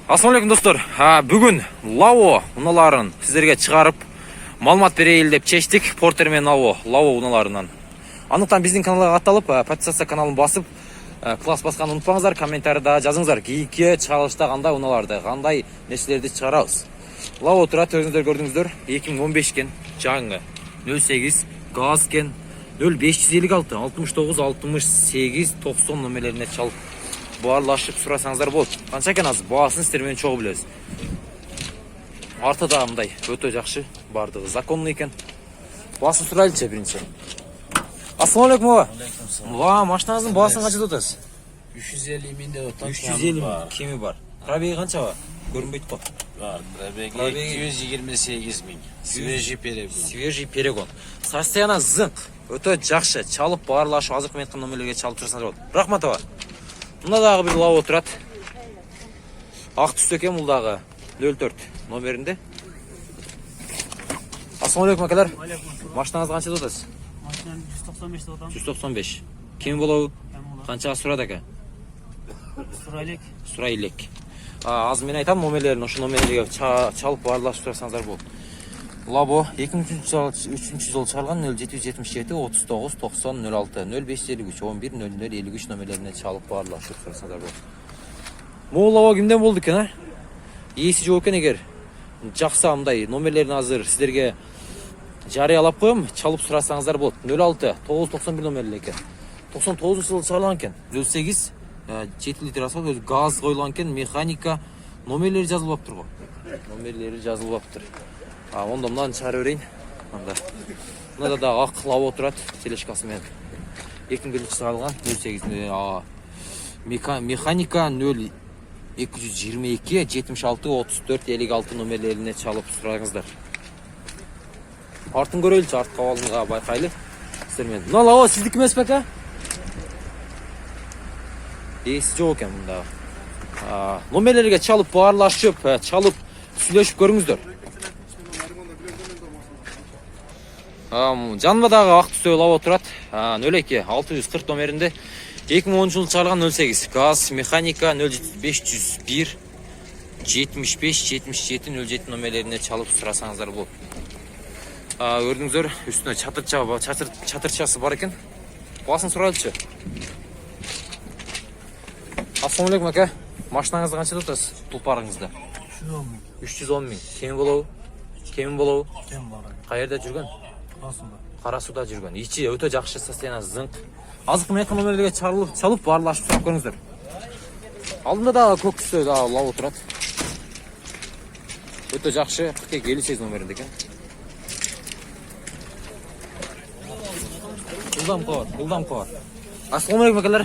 Ассалаумалейкум достор. Бүгін лао уналарын сіздерге шығарып малымат берейін деп чештік. Портер мен лао уналарынан. Анықтан біздің каналға атталып, подписаться каналын басып, класс басқаны ұмытпаңыздар, комментарийда жазыңыздар. Кейке чығарылышта қандай уналарды, қандай нәрселерді шығарамыз. Лао тұрады, өзіңіздер көрдіңіздер. 2015 кен, жаңы 08 газ кен 0556 69 68 90 номерлеріне чалып барлашып сұрасаңыздар болды. Қанша екен азы? Бағасын сіздермен чоғы білесіз. Арты да мындай өте жақсы, бардығы законный екен. Бағасын сұрайлыча бірінші. Ассалаумалейкум аға. Машинаңыздың бағасын қанша тұтасыз? 350 мың деп отыр. 350 мың кемі бар. Пробеги қанша ба? Көрінбейді қой. Пробеги 228 мың. Свежий перегон. Свежий перегон. Состояние зыңқ. Өте жақсы. Чалып барлашу азық мен айтқан номерлерге чалып тұрсаңыздар болады. Рахмат аға. Мына дағы бір лао тұрады. Ақ түсті екен мұлдағы 04 номерінде. Ассалаумалейкум әкелер. Машинаңыз қанша тұтасыз? Машинам 195 тұтам. 195. Кем болау? Қаншаға сұрады әке? Сұрайлек. Аз мен айтам номерлерін, ошы номерлерге чалып барлашып тұрсаңыздар болды. Лабо 2003 жыл шығарған 0777 39 90 06 0553 11 00 53 номерлеріне чалып барлашып тұрсаңыздар болды. Бұл лао кімден болды екен, Есі жоқ екен егер. Жақсы амдай номерлерін азыр сіздерге жариялап қойым, чалып сұрасаңыздар болды. 06 991 номерлер екен. 99 жыл шығарған екен. 08 7 литр асфальт, өзі газ қойылған екен, механика номерлері жазылып тұр ғой. Номерлері жазылып тұр. Онда мынаны шығарып өрейін. Мынада да ақ лао тұрады, телешкасымен. 2001 шығарылған 08 механика 0222 76 34 56 номерлеріне чалып сұраңыздар. Артын көрелші, арт қауалынға байқайлы сіздермен. Мына лао сіздікі емес пе әке? Есі жоқ екен мұнда. Номерлерге чалып барлашып, чалып сүйлешіп көріңіздер. Жанбадағы ақ түсті лао тұрады. 02 640 номерінде 2010 жыл шығарған 08 газ, механика 0501 75 77 07 номерлеріне чалып сұрасаңыздар болды. Көрдіңіздер, үстіне чатырчасы бар екен. Басын сұрайлычы. Ассалаумалейкум әке. Машинаңызды қанша тұтасыз? Тұлпарыңызды? 310 мың. Кемін болау? Қайерде жүрген? Қарасуда жүрген. Ичи өте жақшы состояние зыңқ. Азық мен айтқан номерлерге чалып барлашып сұрап көріңіздер. Алдында да көк түсті лао тұрады. Өте жақшы 42-58 номерінде екен. Бұлдам қуар. Ассалаумалейкум әкелер.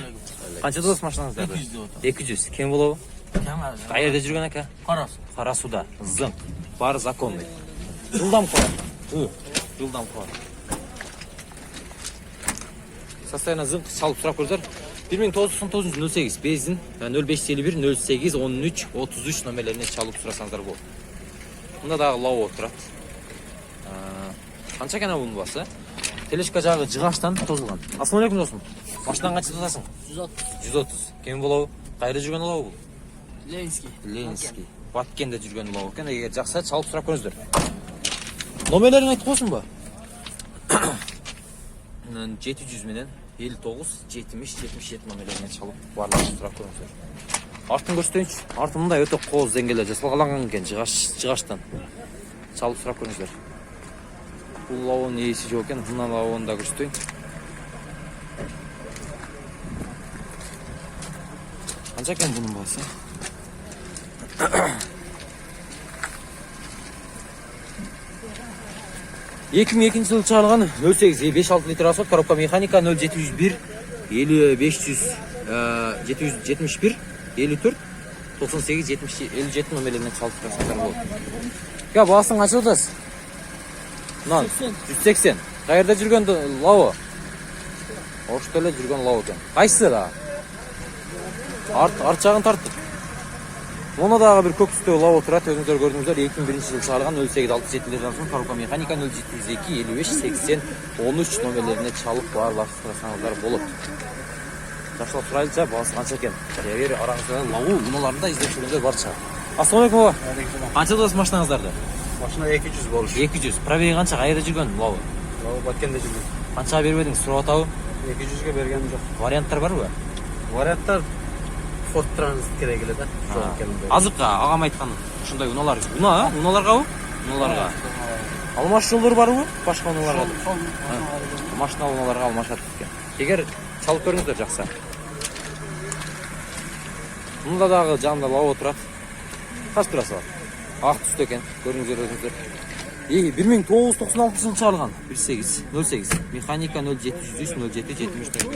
Қанша тұтасыз машинаңызды? 200. Кем болау? Қайерде жүрген әке? Қарасуда. Зыңқ. Бар законный. Бұлдам қуар. Жылдан қуар. Состояние зыңқ чалып сұрап көріңіздер. 1999 бензин 0551 08 13 33 номерлеріне чалып сұрасаңыздар болды. Мұнда дағы лао тұрады. Қанша кәне бұның басы? Телешка жағы жығаштан тозылған. Ассалаумалейкум досым. Машинаң қанша тұтасың? 130. Кем болау? Қайда жүрген лао бұл? Ленинский. Баткенде жүрген лао екен. Егер жақса чалып сұрап көріңіздер. Номерлерін айтып қосын ба? 700 менен 59 70 77 номерлеріне чалып барлашып сұрап көріңіздер. Артын көрсетейінші. Арты мұндай өте қоз деңгейлер жасалғаланған екен жығаштан. Чалып сұрап көріңіздер. Бұл лауын есі жоқ екен. Мына лауын да көрсетейін. Қанша екен бұның басы? 2002 жыл шығарылған 08 5-6 литр асфальт, коробка механика 0701 771 54 98 57 номерлеріне чалып тұрсаңыздар болды. Бағасын қанша тұтасыз? 180. Қайерде жүрген лао? Орыштөле жүрген лао екен. Қайсысы да? Арт жағын тарттық. Оны дағы бір көк түсті лао тұрады, өзіңіздер көрдіңіздер. 2001 жыл шығарған 0867 литр асфальт, коробка механика 0702 55 80 13 номерлеріне чалып барлашып сұрасаңыздар болады. Жақшылап сұрайлыча, бағасы қанша екен? Егер араңызда лао уналарында іздеп жүргендер бар шығар. Ассалаумалейкум баба. Қанша тұрасыз машинаңыздарды? Машина 200 болуш. 200. Пробеги қанша? Қайда жүрген лауы? Баткенде жүрген. Қаншаға беріп едіңіз? Сұрап атауы? 200-ге бергенім жоқ. Варианттар бар ба? Варианттар Ford Transit керек еле да. Азыққа ағам айтқан ушундай уналар. Уналарға бу? Уналарға. Алмаш жолдары бар бу? Башка уналарға. Машина уналарға алмашат екен. Егер чалып көріңіздер жақсы. Мұнда дағы жанында лау отырады. Қаш тұрасы бар? Ақ түсті екен. Көріңіздер өзіңіздер. 1996 жылы шығарылған. 08. Механика 0703 07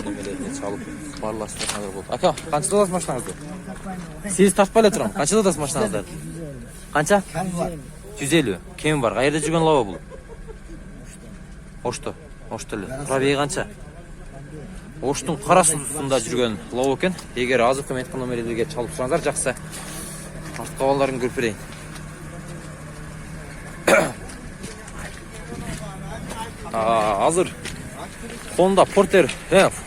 нөмірлеріне чалып барласып жатқандар болды. Ака, қанша аласыз машинаңызды? Сіз тартпай эле турам. Қанша аласыз машинаңызды? Қанша? 150. Кем бар? Қайерде жүрген лава бұл? Ошто эле. Пробеги қанша? Оштың қара судысында жүрген лау екен. Егер азық мен айтқан номерлерге чалып тұрсаңыздар жақсы. Артқы балаларын көріп берейін. Азыр Honda Porter,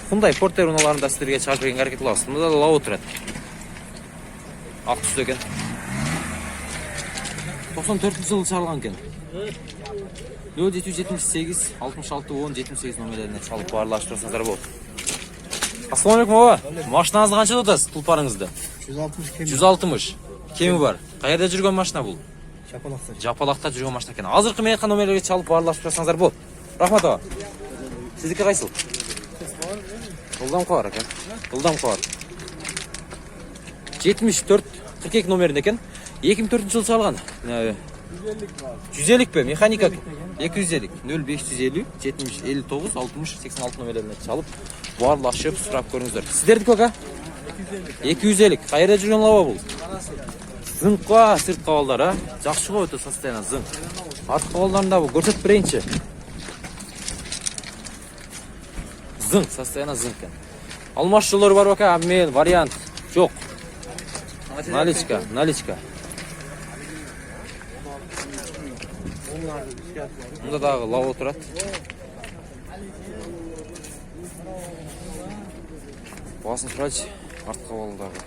Hyundai Porter уналарында сіздерге чалып берген әрекет қыламыз. Мұнда да лау тұрады. Ақ түсті екен. 94 жылы шығарылған екен. 0778 66 10 78 номерлеріне чалып барлашып тұрсаңыздар болады. Ассалаумалейкум баба. Машинаңызды қанша тұтасыз? Тұлпарыңызды? 160 кем. 160. Кемі бар? Қайерде жүрген машина бұл? Жапалақта жүрген машина екен. Азырқы мен айтқан номерлерге чалып барлашып тұрсаңыздар болады. Рахмат аға. Сіздікі қайсыл? Ұлдам қуар екен. 74 42 номерінде екен. 2004 жылы шығарылған. 150 пе? Механика 250 0550 70 59 60 86 номерлеріне чалып барлашып сұрап көріңіздер. Сіздердікі аға? 250. Қайерде жүрген лава бұл? Зыңққа сырт қавалдар, жақсы ғой өте состояние зың. Артқы қавалдарында бұл көрсетіп берейінші. Зың, состояние зың екен. Алмаш жолдары бар бака, обмен, вариант жоқ. Наличка. Мұнда дағы лау отырады. Басын сұрайшы, артқы қавалдағы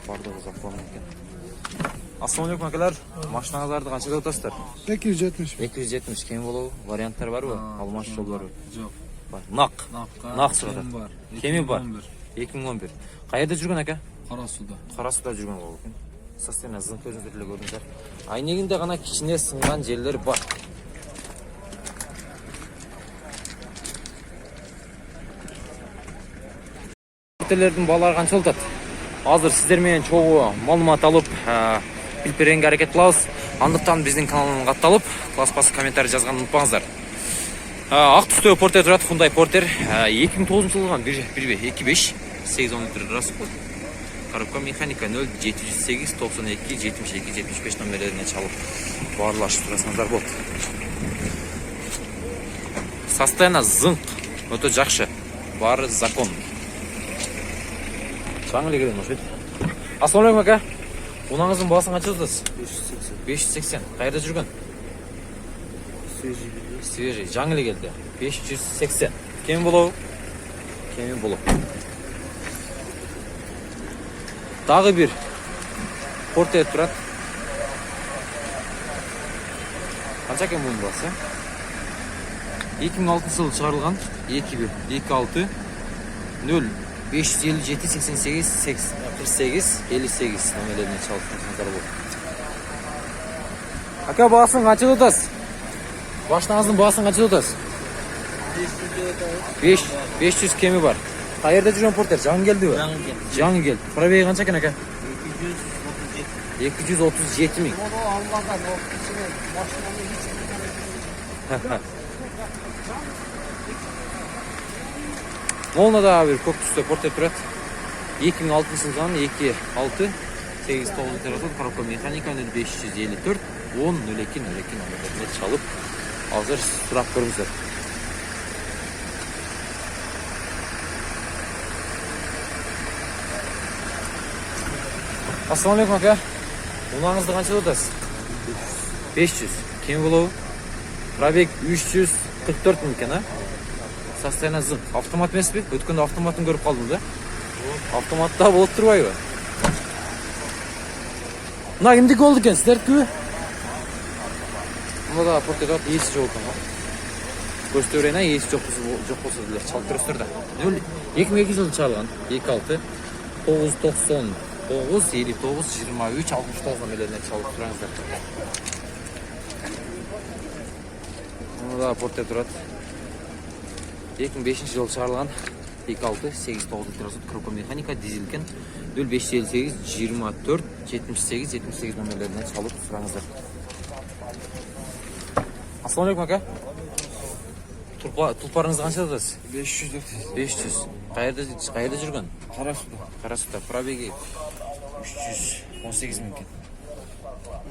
бардығы зақпанын екен. Ассалаумалейкум акалар. Машинаңыздарды қаншаға отасыздар? 270. 270 кем болу. Варианттар бар ба? Алмаш жолдары. Жоқ. Нақ сұратады. Кеми бар? 2011. Қайерде жүрген ака? Қарасуда жүрген ол екен. Состояние зың көзіңіздер көрдіңіздер. Айнегінде ғана кішіне сынған жерлер бар. Porterlerдің балалары қанша олтады? Азыр сіздермен чоғы малымат алып, біліп беренге әрекет қылауыз. Андықтан біздің каналын қатталып, класс басы комментарий жазған ұмытпаңыздар. Ақ түсті Porter тұрады, Hyundai Porter. 2009 жылған 1.5 810 литр рас қой. Коробка механика 0708 92 72 75 номерлеріне чалып барлашып тұрасыңыздар болды. Состояние зыңқ, өте жақшы. Бары закон. Жаңы легеден ұшет. Ассалаумалейкум ака. Унаңыздың басын қанша тұтасыз? 580. Қайда жүрген? Свежий. Жаңы легелді. 580. Кем болу? Кеми болу. Дағы бір Porter тұрады. Қанша кем бұның басы? 2006 жылы шығарылған 2-6 0 557 88 48 58 номерлеріне чалып тұрсаңыздар болды. Ака, басын қанша тұтасыз? Машинаңыздың басын қанша тұтасыз? 500 кемі бар. Қайерде жүрген Porter? Жаңы келді бі? Жаңы келді. Пробеги қанша екен ака? 237 мың. Молна да бір көк түсті Porter тұрады. 2006 жылдан 2-6 8-9 литр коробка механика 0554 10 02 номерлеріне чалып азыр сұрап көріңіздер. Ассалаумалейкум ака. Унаңызды қанша тұтасыз? 500. Кем болу? Пробег 344 мың екен, а? Состояние зың. Автомат емес пе? Өткенде автоматын көріп қалдым да. Автоматта болып тұрбай ба? Мына кимдики болду экен, сиздердикиби? Мына да портрет ат, ээси жок экен. Көрсөтө берейин, ээси жок болсо деле чалып көрөсүздөр да. 2002 жылы чыгарылган, 26 999 59 23 69 номерлерине чалып тураңыздар. Мына да портрет турат. 2005 жылы чыгарылган, 26 89 литрасот коробка механика дизель экен. 0558 24 78 78 номерлерине чалып тураңыздар. Ассаламу алейкум ака. Тулпарыңызды канча атасыз? 500. 500. Кайерде жүргөн? Карасуда. Пробеги 318 миң экен.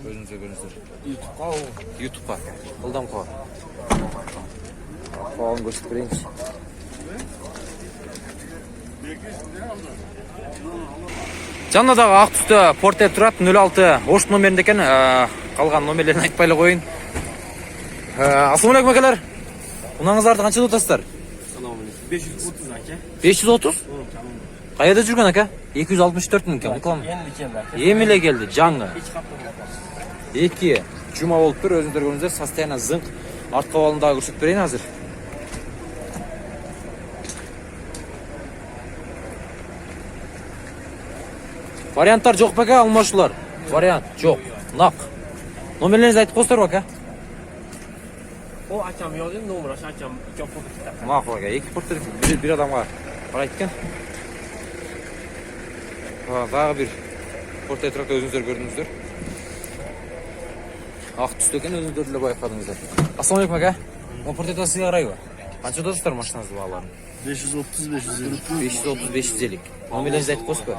Көрүңүздөр. YouTube'га. Ылдам коо. Коолун көрсөтүп берейинчи. Жанында дагы ак түстө портрет турат 06 Ош номеринде экен. Калган номерлерин айтпай эле коеюн. Ассаламу алейкум акалар. Унаңыздарды канча атасыздар? 530 aka. 530? Кайерде жүргөн ака? 264 миң экен. Уклам. Эми эле келди, жаңы. 2 жума болуп тур, өзүңүздөр көрүңүздөр, состояние зыңк. Арт кабалын дагы көрсөтүп берейин азыр. Варианттар жок бека, алмашуулар. Вариант жок. Нак. Номерлеринизди айтып коесуздарбы ака? O akam yozayım, номер aşı akam 2 foto. Макул ака, 2 портрет бир адамга карайт экен. Дагы бир портрет турат, өзүңүздөр көрдүңүздөр. Ак түстө экен, өзүңүздөр деле байкадыңыздар. Ассаламу алейкум ака. Могу портрет сизге карайбы? Канча атасыздар машинаңызды бааларын? 530 550. 530 550. Номерлеринизди айтып коесузбу?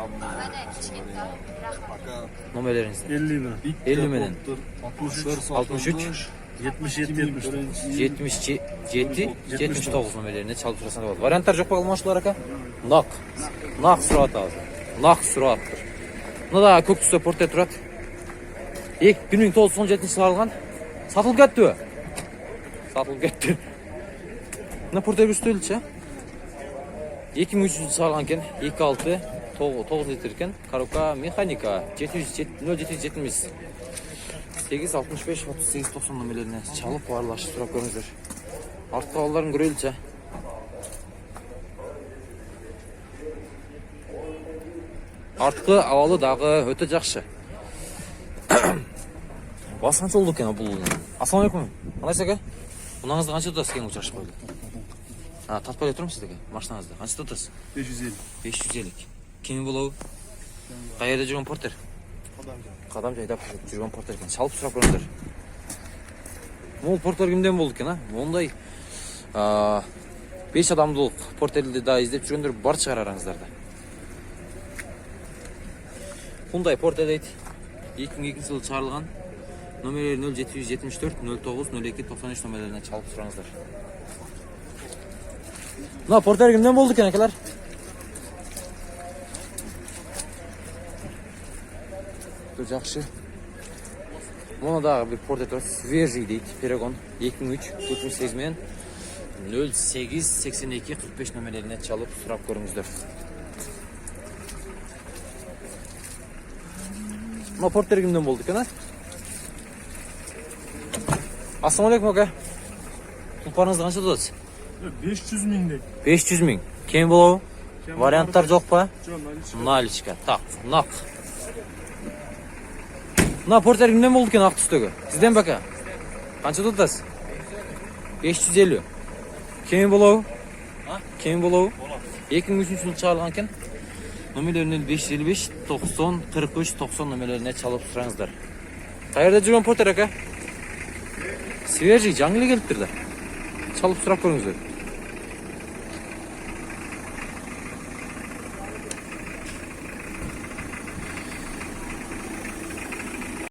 Номерлеринизди 50 mi? 50 менен 63 77 77 79 номерлерине чалып турасаңар болот. Варианттар жок па алмашуулар ака? Нак сурап атабыз. Нак сураттыр. Мына да көк түстө портрет турат. 1917 жылы алган. Сатылып кеттиби? Сатылып кетти. Мына портрет көрсөтөлүчү. 2003 жылы чыгарылган экен. 26 9 литр экен. Коробка механика 0770 865 38 90 номерлерине чалып баарлашып сурап көрүңүздөр. Арт кабалдарын көрөлүчү. Арткы абалы дагы өтө жакшы. Басы канча болду экен бул? Ассаламу алейкум. Кандайсыз ака? Унаңызды канча атасыз? Кең учрашып койду. Татпай эле турам сиздеги машинаңызды. Канча атасыз? 550. 550. Ким болобу? Каерде жүргөн портер? Кадам жайдап жүргөн портер экен. Чалып сурап көрүңүздөр. Могул портер кимден болду экен, а? Мондай 5 адамдылык портерди да издеп жүргөндөр бар чыгар араңыздарда. Hyundai Porter дейт. 2002 жылы чыгарылган. Номерлери 0774 09 02 93 номерлерине чалып сураңыздар. Мына портер кимден болду экен акалар? Жакшы. Мына дагы бир портер бар. Свежий дейт. Перегон 2003 78 менен 08 82 45 номерлерине чалып сурап көрүңүздөр. Мына портер кимден болду экен, а? Ассаламу алейкум ака. Тулпарыңызды канча атасыз? 500 миң дейт. 500 миң. Кем болобу? Варианттар жок па? Жок, наличка. Наличка. Так, нак. Мына портер кимден болду экен ак түстөгү? Сизден бака. Канча атасыз? 550. Кем болобу? Кем болобу? 2003 жылы чыгарылган экен. Номерлеринен 555 90 43 90 номерлерине чалып сураңыздар. Каерде жүргөн портер ака? Свежий, жаңы эле келиптир да. Чалып сурап көрүңүздөр.